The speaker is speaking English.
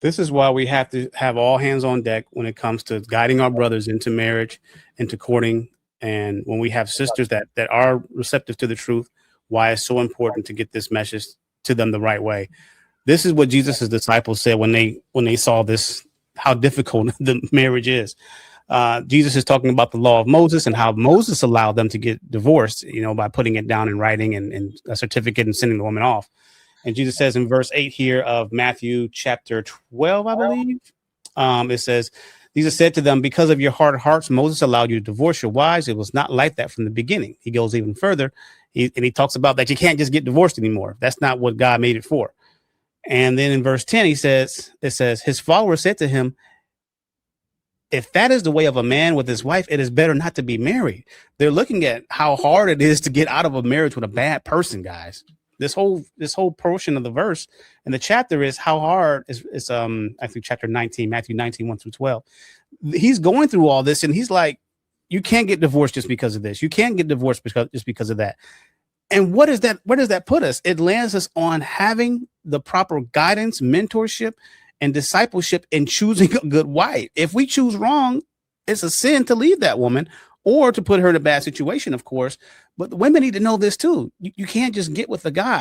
This is why we have to have all hands on deck when it comes to guiding our brothers into marriage, into courting, and when we have sisters that are receptive to the truth. Why it's so important to get this message to them the right way. This is what Jesus' disciples said when they saw this, how difficult the marriage is. Jesus is talking about the law of Moses and how Moses allowed them to get divorced, by putting it down in writing and a certificate and sending the woman off. And Jesus says in verse 8 here of Matthew chapter 12, I believe, it says, Jesus said to them, because of your hard hearts, Moses allowed you to divorce your wives. It was not like that from the beginning. He goes even further. And he talks about that you can't just get divorced anymore. That's not what God made it for. And then in verse 10, it says, his followers said to him, if that is the way of a man with his wife, it is better not to be married. They're looking at how hard it is to get out of a marriage with a bad person, guys. This whole portion of the verse and the chapter is how hard is I think chapter 19, Matthew 19, 1-12. He's going through all this and he's like, you can't get divorced just because of this. You can't get divorced just because of that. And where does that put us? It lands us on having the proper guidance, mentorship, and discipleship in choosing a good wife. If we choose wrong, it's a sin to leave that woman or to put her in a bad situation, of course. But the women need to know this too. You can't just get with a guy